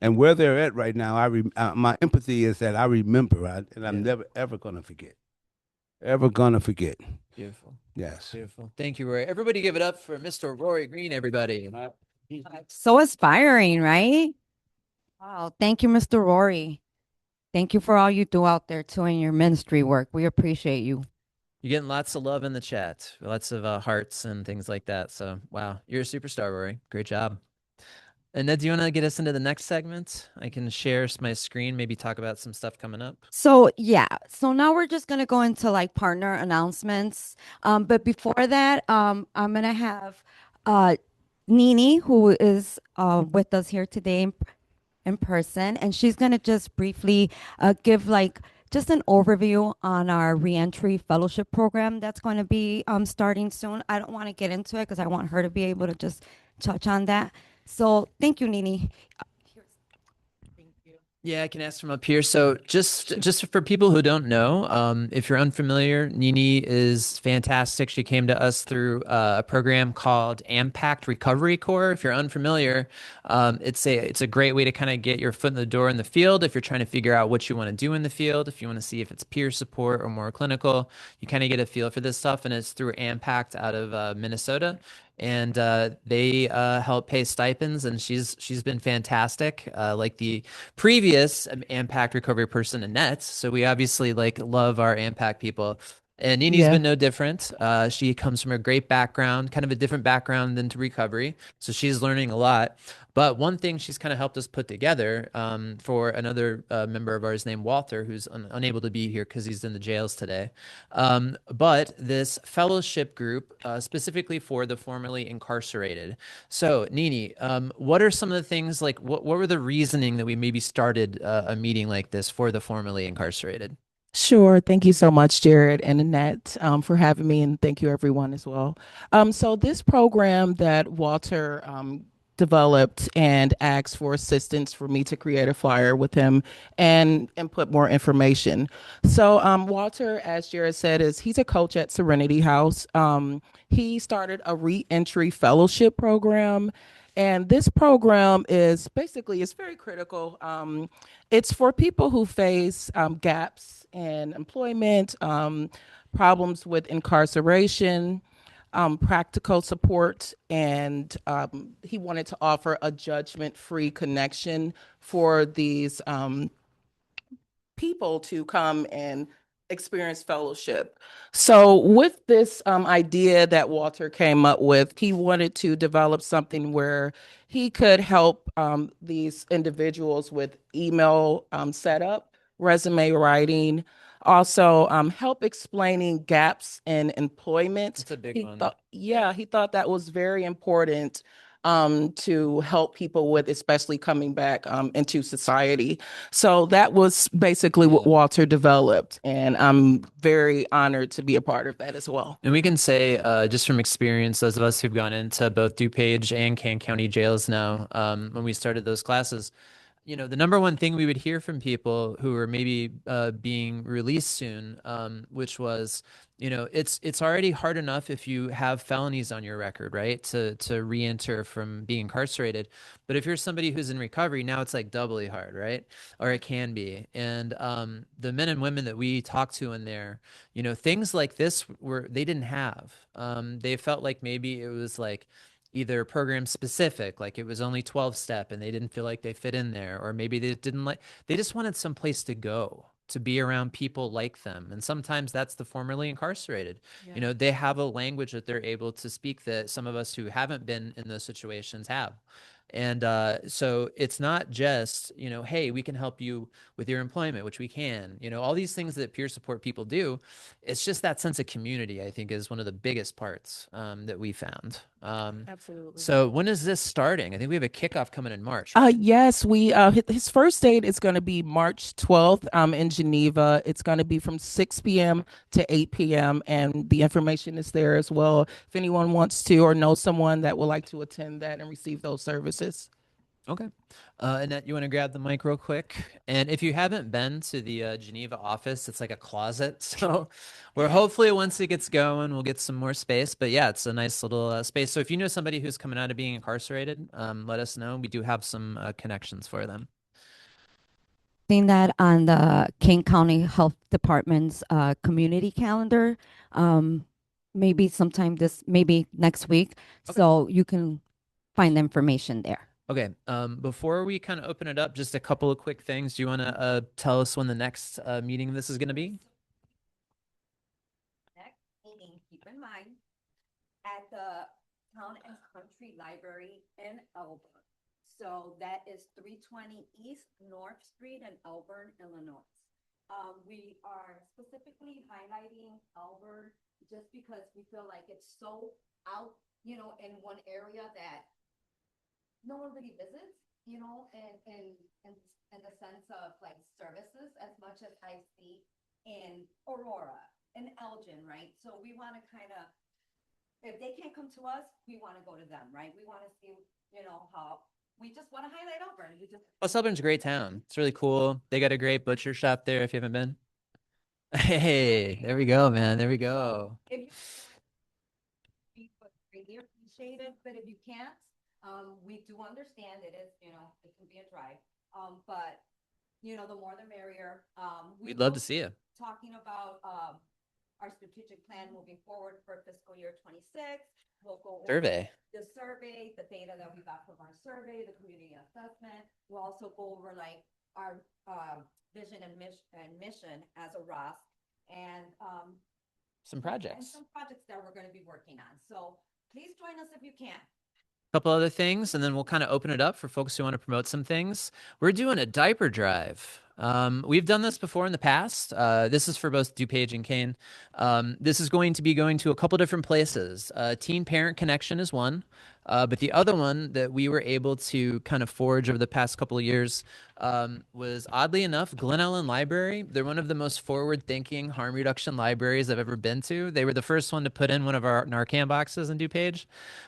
And where they're at right now, my empathy is that I remember, and I'm never, ever going to forget. Ever going to forget. Beautiful. Yes. Beautiful. Thank you, Rory. Everybody give it up for Mr. Rory Green, everybody. So inspiring, right? Wow. Thank you, Mr. Rory. Thank you for all you do out there too in your ministry work. We appreciate you. You're getting lots of love in the chat, lots of hearts and things like that. So, wow, you're a superstar, Rory. Great job. And Ned, do you want to get us into the next segment? I can share my screen, maybe talk about some stuff coming up. So yeah, so now we're just gonna go into like partner announcements. But before that, I'm gonna have Nini, who is with us here today in person, and she's gonna just briefly give like just an overview on our reentry fellowship program that's going to be starting soon. I don't want to get into it because I want her to be able to just touch on that. So thank you, Nini. Yeah, I can ask from up here. So just for people who don't know, if you're unfamiliar, Nini is fantastic. She came to us through a program called Impact Recovery Corps. If you're unfamiliar, it's a great way to kind of get your foot in the door in the field. If you're trying to figure out what you want to do in the field, if you want to see if it's peer support or more clinical, you kind of get a feel for this stuff. And it's through Impact out of Minnesota. And they help pay stipends, and she's been fantastic, like the previous Impact Recovery person, Annette. So we obviously like love our Impact people. And Nini's Yeah. been no different. She comes from a great background, kind of a different background than to recovery. So she's learning a lot. But one thing she's kind of helped us put together for another member of ours named Walter, who's unable to be here because he's in the jails today. But this fellowship group specifically for the formerly incarcerated. So, Nini, what are some of the things like what were the reasoning that we maybe started a meeting like this for the formerly incarcerated? Sure. Thank you so much, Jared and Annette, for having me, and thank you everyone as well. So this program that Walter developed and asked for assistance for me to create a flyer with him and put more information. So Walter, as Jared said, he's a coach at Serenity House. He started a reentry fellowship program. And this program is basically, it's very critical. It's for people who face gaps in employment, problems with incarceration, practical support, and he wanted to offer a judgment-free connection for these people to come and experience fellowship. So with this idea that Walter came up with, he wanted to develop something where he could help these individuals with email setup, resume writing, also help explaining gaps in employment. It's a big He one. he thought that was very important to help people with, especially coming back into society. So that was basically what Walter developed, and I'm very honored to be a part of that as well. And we can say, just from experience, those of us who've gone into both DuPage and Kane County jails now, when we started those classes, the number one thing we would hear from people who were maybe being released soon, which was, it's already hard enough if you have felonies on your record, right? To re-enter from being incarcerated. But if you're somebody who's in recovery, now it's like doubly hard, right? Or it can be. And the men and women that we talked to in there, things like this they didn't have. They felt like maybe it was like either program specific, like it was only 12 step and they didn't feel like they fit in there, or maybe they just wanted some place to go to be around people like them. And sometimes that's the formerly incarcerated. They have a language that they're able to speak that some of us who haven't been in those situations have. And so it's not just, hey, we can help you with your employment, which we can, all these things that peer support people do. It's just that sense of community, I think, is one of the biggest parts that we found. Absolutely. So when is this starting? I think we have a kickoff coming in March. Yes, we his first date is going to be March 12th in Geneva. It's going to be from 6 p.m. to 8 p.m. and the information is there as well if anyone wants to or knows someone that would like to attend that and receive those services. Okay. Annette, you want to grab the mic real quick? And if you haven't been to the Geneva office, it's like a closet. So we're hopefully once it gets going, we'll get some more space. But yeah, it's a nice little space. So if you know somebody who's coming out of being incarcerated, let us know. We do have some connections for them. Seeing that on the Kane County Health Department's community calendar, maybe maybe next week. Okay. So you can find the information there. Okay. Before we kind of open it up, just a couple of quick things. Do you want to tell us when the next meeting this is going to be? Next meeting, keep in mind, at the Town and Country Library in Elgin. So that is 320 East North Street in Elgin, Illinois. We are specifically highlighting Elgin just because we feel like it's so out, in one area that no one really visits, in the sense of like services as much as I see in Aurora and Elgin, right? So we want to kind of, if they can't come to us, we want to go to them, right? We want to see, how we just want to highlight Auburn. Auburn's a great town. It's really cool. They got a great butcher shop there if you haven't been. Hey, there we go, man. There we go. If you really appreciate it, but if you can't, we do understand it is, it can be a drive. But the more the merrier. We'd love to see you. Talking about our strategic plan moving forward for fiscal year 26. We'll go over Survey. the survey, the data that we got from our survey, the community assessment. We'll also go over like our vision and mission as a ROSC. And some projects. Some projects that we're going to be working on. So please join us if you can. Couple other things, and then we'll kind of open it up for folks who want to promote some things. We're doing a diaper drive. We've done this before in the past. This is for both DuPage and Kane. This is going to be going to a couple different places. Teen Parent Connection is one, but the other one that we were able to kind of forge over the past couple of years was, oddly enough, Glen Ellen Library. They're one of the most forward-thinking harm reduction libraries I've ever been to. They were the first one to put in one of our Narcan boxes in DuPage.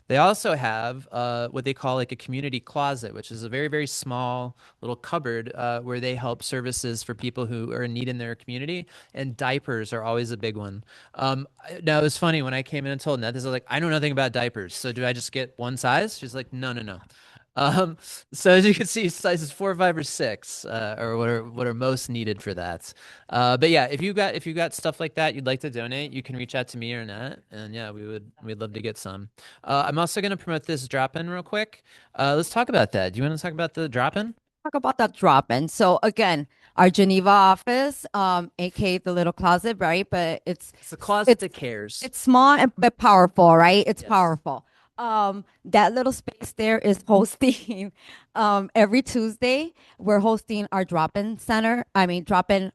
They also have what they call like a community closet, which is a very, very small little cupboard where they help services for people who are in need in their community. And diapers are always a big one. Now, it was funny when I came in and told Ned this, I was like, I know nothing about diapers. So do I just get one size? She's like, no, no, no. So as you can see, sizes 4, 5, or 6 are what are most needed for that. But yeah, if you got stuff like that you'd like to donate, you can reach out to me or Nat, and yeah, we'd love to get some. I'm also going to promote this drop-in real quick. Let's talk about that. Do you want to talk about the drop-in? Talk about that drop-in. So again, our Geneva office, aka the little closet, right? But It's a closet that cares. it's small but powerful, right? It's Yes. powerful. That little space there is hosting every Tuesday. We're hosting our drop-in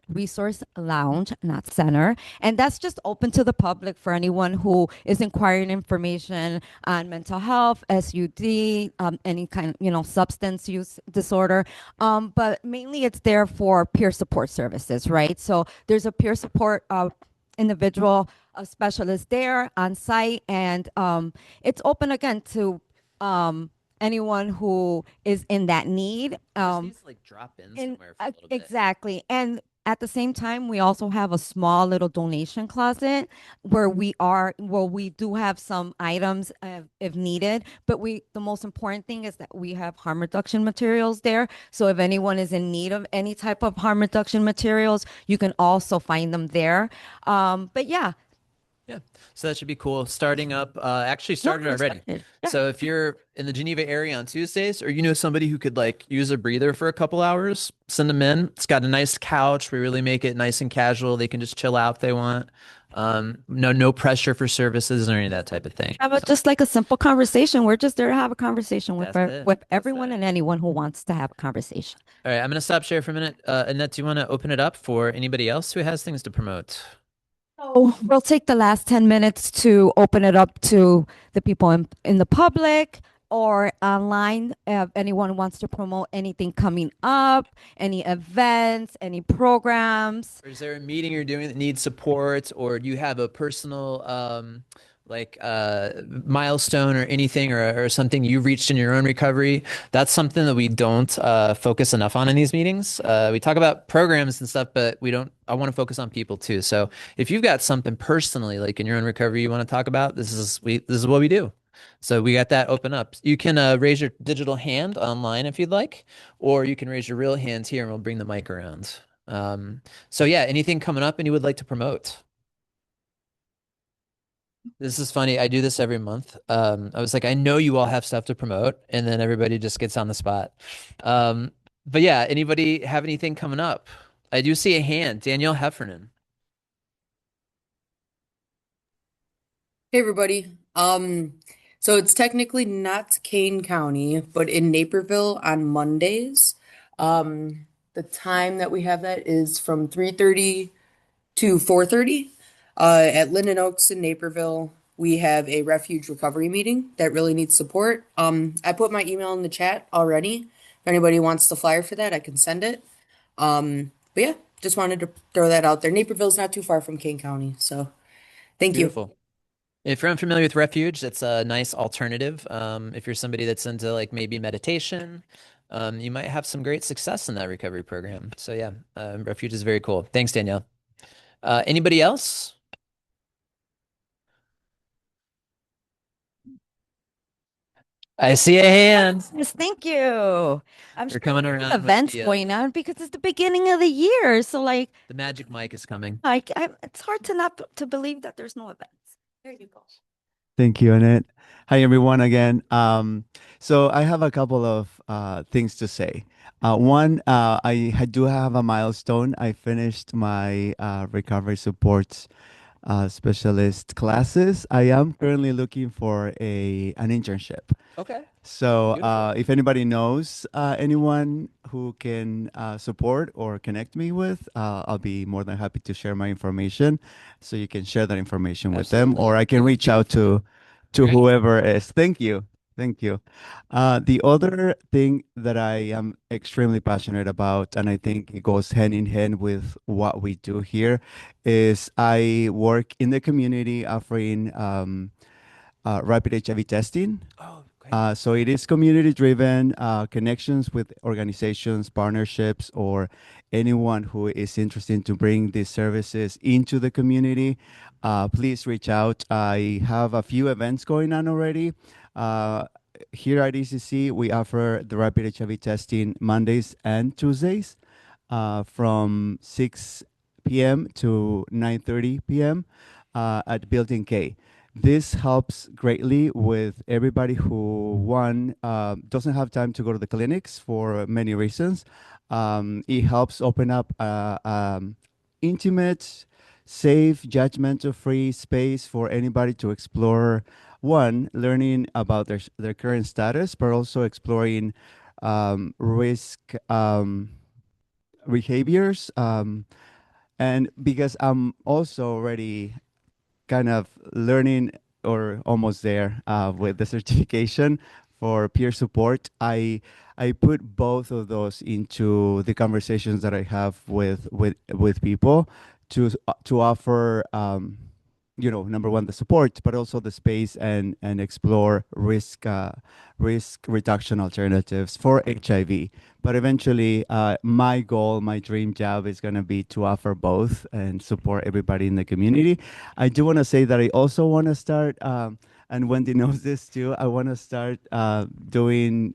resource lounge, not center. And that's just open to the public for anyone who is inquiring information on mental health, SUD, any kind of, substance use disorder. But mainly it's there for peer support services, right? So there's a peer support individual, a specialist there on site, and it's open again to anyone who is in that need. Just needs to like drop in somewhere for a little bit. Exactly. And at the same time, we also have a small little donation closet where we do have some items if needed. But the most important thing is that we have harm reduction materials there. So if anyone is in need of any type of harm reduction materials, you can also find them there. But yeah. Yeah, so that should be cool. Starting up, actually started already. Yeah. So if you're in the Geneva area on Tuesdays, or you know somebody who could like use a breather for a couple hours, send them in. It's got a nice couch. We really make it nice and casual. They can just chill out if they want. No pressure for services or any of that type of thing. How about just like a simple conversation? We're just there to have a conversation with That's it. with everyone and anyone who wants to have a conversation. All right, I'm gonna stop share for a minute. Annette, do you want to open it up for anybody else who has things to promote? So we'll take the last 10 minutes to open it up to the people in the public or online. If anyone wants to promote anything coming up, any events, any programs. Or is there a meeting you're doing that needs support, or do you have a personal milestone or anything, or something you reached in your own recovery? That's something that we don't focus enough on in these meetings. We talk about programs and stuff, but I want to focus on people too. So if you've got something personally like in your own recovery you want to talk about, this is what we do. So we got that open up. You can raise your digital hand online if you'd like, or you can raise your real hands here and we'll bring the mic around. So yeah, anything coming up and you would like to promote? This is funny. I do this every month. I was like, I know you all have stuff to promote, and then everybody just gets on the spot. But yeah, anybody have anything coming up? I do see a hand, Danielle Heffernan. Hey everybody. So it's technically not Kane County, but in Naperville on Mondays. The time that we have that is from 3:30 to 4:30. At Linden Oaks in Naperville, we have a refuge recovery meeting that really needs support. I put my email in the chat already. If anybody wants the flyer for that, I can send it. But yeah, just wanted to throw that out there. Naperville's not too far from Kane County, so thank you. Beautiful. If you're unfamiliar with Refuge, it's a nice alternative. If you're somebody that's into like maybe meditation, you might have some great success in that recovery program. So yeah, Refuge is very cool. Thanks, Danielle. Anybody else? I see a hand. Yes, thank you. I'm You're sure coming there's around with events the, going on because it's the beginning of the year. So like The magic mic is coming. it's hard to believe that there's no events. There you go. Thank you, Annette. Hi, everyone, again. So I have a couple of things to say. One, do have a milestone. I finished my recovery support specialist classes. I am currently looking for an internship. Okay. So Beautiful. if anybody knows anyone who can support or connect me with, I'll be more than happy to share my information. So you can share that information with them, Absolutely. or I can reach out to whoever is. Thank you. Thank you. The other thing that I am extremely passionate about, and I think it goes hand in hand with what we do here, is I work in the community offering rapid HIV testing. Oh, great. So it is community driven, connections with organizations, partnerships, or anyone who is interested to bring these services into the community. Please reach out. I have a few events going on already. Uh, Here at ECC, we offer the rapid HIV testing Mondays and Tuesdays from 6 p.m. to 9:30 p.m. At Building K. This helps greatly with everybody who, one, doesn't have time to go to the clinics for many reasons. It helps open up intimate, safe, judgmental-free space for anybody to explore, one, learning about their current status, but also exploring risk behaviors. And because I'm also already kind of learning or almost there with the certification for peer support, I put both of those into the conversations that I have with people to offer number one, the support, but also the space and explore risk reduction alternatives for HIV. But eventually, my goal, my dream job is going to be to offer both and support everybody in the community. I do want to say that I also want to start, and Wendy knows this too, I want to start doing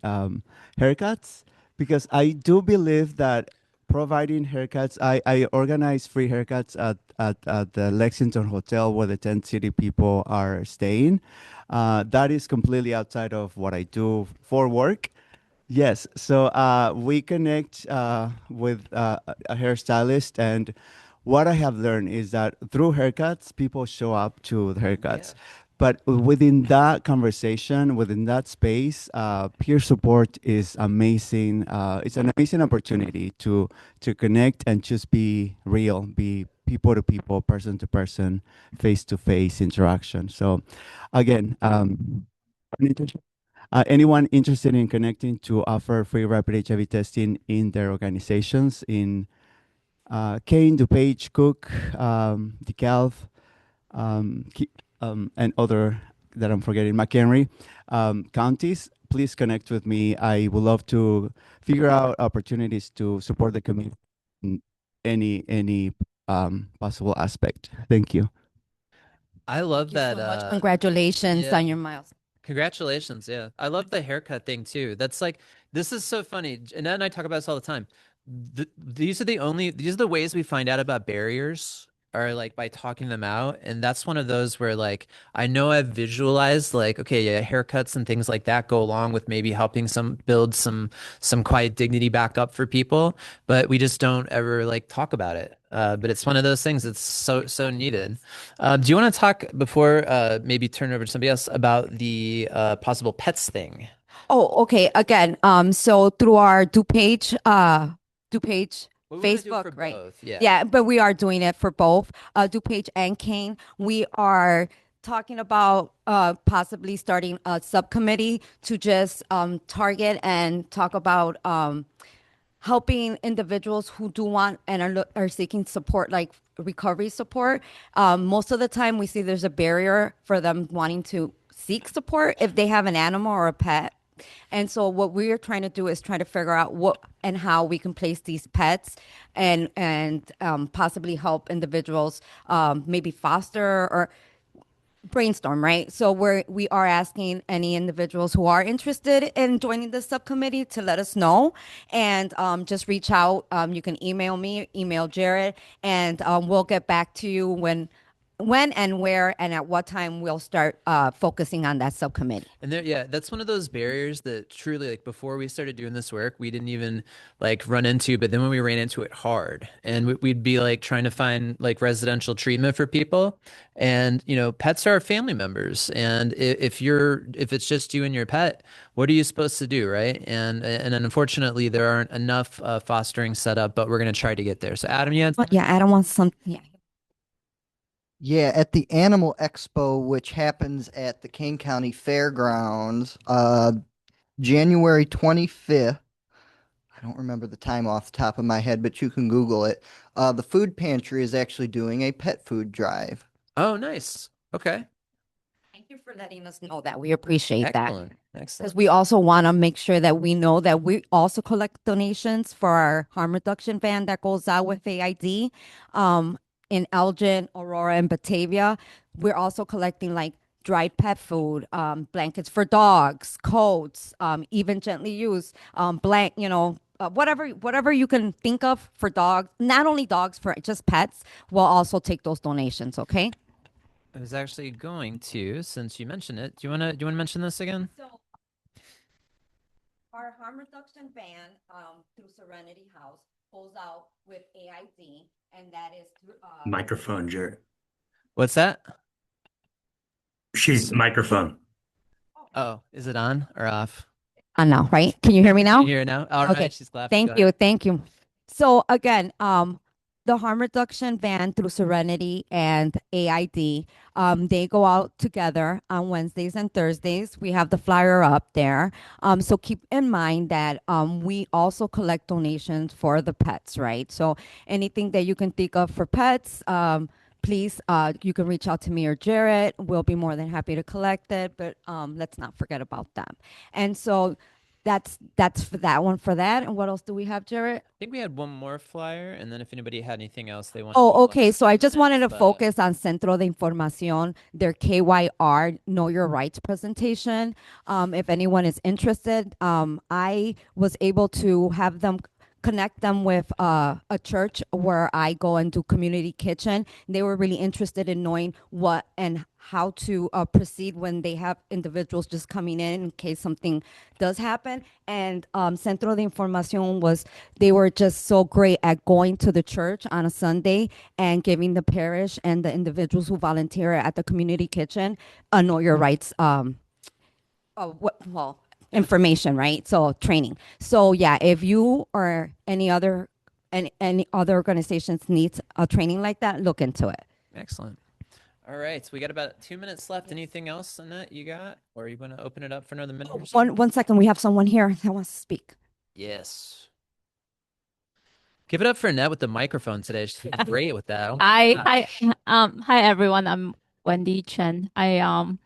haircuts, because I do believe that providing haircuts, I organize free haircuts at the Lexington Hotel where the Tent City people are staying. That is completely outside of what I do for work. Yes, so we connect with a hairstylist, and what I have learned is that through haircuts, people show up to the haircuts. But within that conversation, within that space, peer support is amazing. It's an amazing opportunity to connect and just be real, be people to people, person to person, face to face interaction. So, again, anyone interested in connecting to offer free rapid HIV testing in their organizations in Kane, DuPage, Cook, DeKalb, and other that I'm forgetting, McHenry counties, please connect with me. I would love to figure out opportunities to support the community in any possible aspect. Thank you. I love Thank you that. so much. Congratulations yeah. on your milestone. Congratulations. Yeah. I love the haircut thing too. That's like, this is so funny. Annette and I talk about this all the time. These are the ways we find out about barriers are like by talking them out. And that's one of those where like, I know I've visualized like, okay, yeah, haircuts and things like that go along with maybe helping build some quiet dignity back up for people, but we just don't ever like talk about it. But it's one of those things that's so needed. Do you want to talk before maybe turn it over to somebody else about the possible pets thing? Oh, okay. Again, so through our DuPage Well, we wanna do it Facebook, for right? both, yeah. Yeah, but we are doing it for both DuPage and Kane. We are talking about possibly starting a subcommittee to just target and talk about helping individuals who do want and are seeking support, like recovery support. Most of the time, we see there's a barrier for them wanting to seek support if they have an animal or a pet. And so what we're trying to do is try to figure out what and how we can place these pets and possibly help individuals maybe foster or brainstorm, right? So we are asking any individuals who are interested in joining the subcommittee to let us know and just reach out. You can email me, email Jared, and we'll get back to you when when and where and at what time we'll start focusing on that subcommittee. And there, yeah, that's one of those barriers that truly, like, before we started doing this work, we didn't even like run into, but then when we ran into it hard, and we'd be like trying to find like residential treatment for people. And, you know, pets are family members. And if it's just you and your pet, what are you supposed to do, right? And unfortunately, there aren't enough fostering set up, but we're going to try to get there. So Adam, you had Yeah, Adam wants some. Yeah. Yeah, at the Animal Expo, which happens at the Kane County Fairgrounds, January 25th. I don't remember the time off the top of my head, but you can Google it. The food pantry is actually doing a pet food drive. Oh, nice. Okay. Thank you for letting us know that. We appreciate that. Excellent. Because Excellent. we also want to make sure that we know that we also collect donations for our harm reduction van that goes out with AID. In Elgin, Aurora, and Batavia, we're also collecting like dried pet food, blankets for dogs, coats, even gently used, whatever you can think of for dogs, not only dogs, for just pets, we'll also take those donations, okay? I was actually going to, since you mentioned it, do you wanna mention this again? So our harm reduction van through Serenity House goes out with AID, and that is through Microphone, Jared. What's that? She's microphone. Oh, is it on or off? now, right? Can you hear me now? Can you hear it now? All right, Okay. she's clapping. Thank Go you. ahead. Thank you. So again, the harm reduction van through Serenity and AID, they go out together on Wednesdays and Thursdays. We have the flyer up there. So keep in mind that we also collect donations for the pets, right? So anything that you can think of for pets, please, you can reach out to me or Jarrett. We'll be more than happy to collect it, but let's not forget about them. And so that's for that one for that. And what else do we have, Jarrett? I think we had one more flyer, and then if anybody had anything else they want. Oh, okay. So I just wanted to but- focus on Centro de Información, their KYR Know Your Rights presentation. If anyone is interested, I was able to have them connect them with a church where I go and do community kitchen. They were really interested in knowing what and how to proceed when they have individuals just coming in case something does happen. And Centro de Información they were just so great at going to the church on a Sunday and giving the parish and the individuals who volunteer at the community kitchen a Know Your Rights information, right? So training. So yeah, if you or any other organizations needs a training like that, look into it. Excellent. All right, so we got about 2 minutes left. Anything else, Annette, you got? Or you want to open it up for another minute or so? One second, we have someone here that wants to speak. Yes. Give it up for Annette with the microphone today. She's great with that. Hi everyone. I'm Wendy Chen. I'm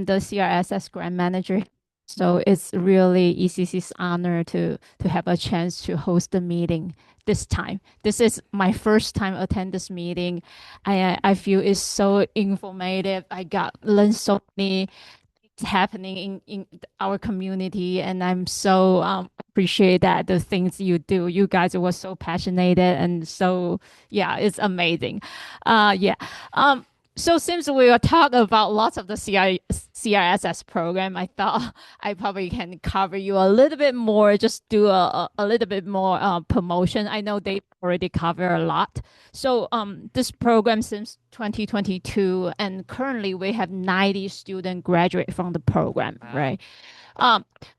the CRSS grant manager. So it's really ECC's honor to have a chance to host the meeting this time. This is my first time attend this meeting. I feel it's so informative. I learned so many things happening in our community, and I'm so appreciate that the things you do. You guys were so passionate, and so yeah, it's amazing. So since we were talking about lots of the CRSS program, I thought I probably can cover you a little bit more, just do a little bit more promotion. I know they already cover a lot. So this program since 2022, and currently we have 90 students graduate from the program, right?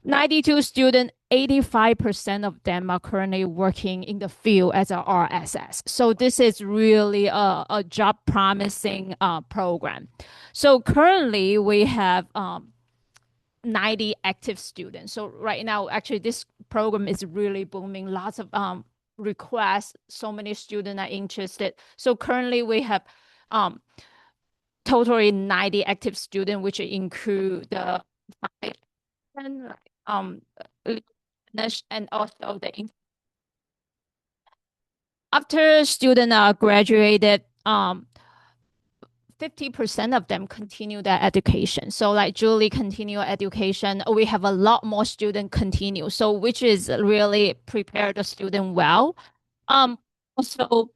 92 students, 85% of them are currently working in the field as a RSS. So this is really a job promising program. So currently we have 90 active students. So right now, actually, this program is really booming. Lots of requests. So many students are interested. So currently we have totally 90 active students, which include the and also the after students are graduated, 50% of them continue their education. So like Julie continue education, we have a lot more students continue. So which is really prepare the student well. Also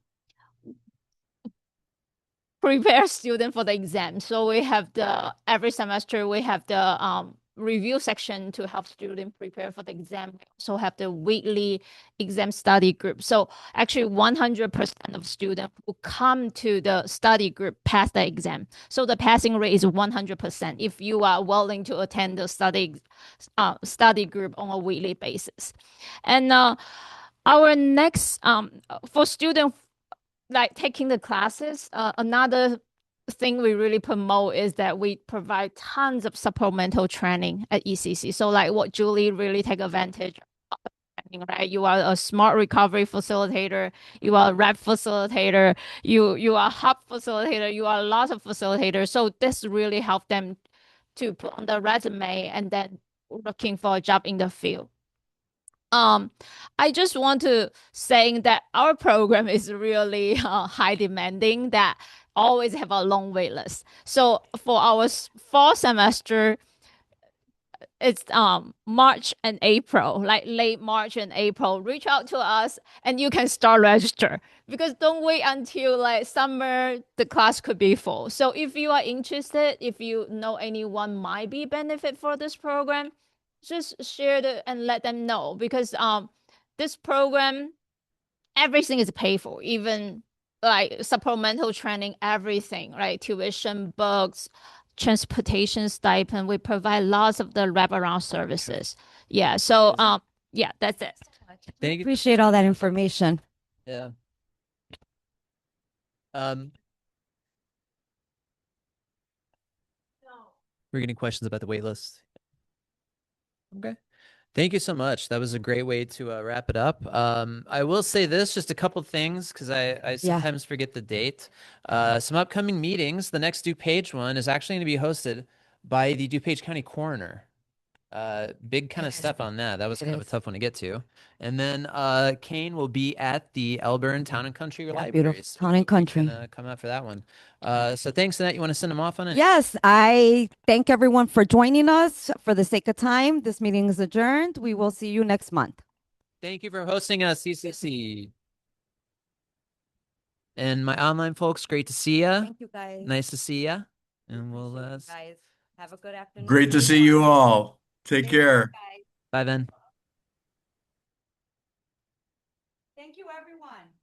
prepare students for the exam. So we have every semester we have the review section to help students prepare for the exam. We also have the weekly exam study group. So actually 100% of students who come to the study group pass the exam. So the passing rate is 100% if you are willing to attend the study group on a weekly basis. And our next for students like taking the classes, another thing we really promote is that we provide tons of supplemental training at ECC. So like what Julie really take advantage of, right? You are a smart recovery facilitator, you are a rep facilitator, you are a hub facilitator, you are lots of facilitators. So this really helped them to put on the resume and then looking for a job in the field. I just want to say that our program is really high demanding, that always have a long wait list. So for our fall semester, it's March and April, like late March and April. Reach out to us and you can start register, because don't wait until like summer, the class could be full. So if you are interested, if you know anyone might be benefit for this program, just share it and let them know, because this program, everything is paid for, even like supplemental training, everything, right? Tuition, books, transportation stipend. We provide lots of the wraparound services. Yeah. So yeah, that's it. Thank you. Appreciate all that information. Yeah. We're getting questions about the wait list. Okay. Thank you so much. That was a great way to wrap it up. I will say this, just a couple things, because I sometimes forget the date. Some upcoming meetings. The next DuPage one is actually going to be hosted by the DuPage County Coroner. Big kind of step on that. That was kind of a tough one to get to. And then Kane will be at the Elgin Town and Country Library. Beautiful Town and Country. Come out for that one. So thanks, Annette. You want to send them off on it? Yes, I thank everyone for joining us. For the sake of time, this meeting is adjourned. We will see you next month. Thank you for hosting us, CCC. And my online folks, great to see you. Thank you, guys. Nice to see you. And we'll guys, have a good afternoon. Great to see you all. Take care. Bye then. Thank you, everyone.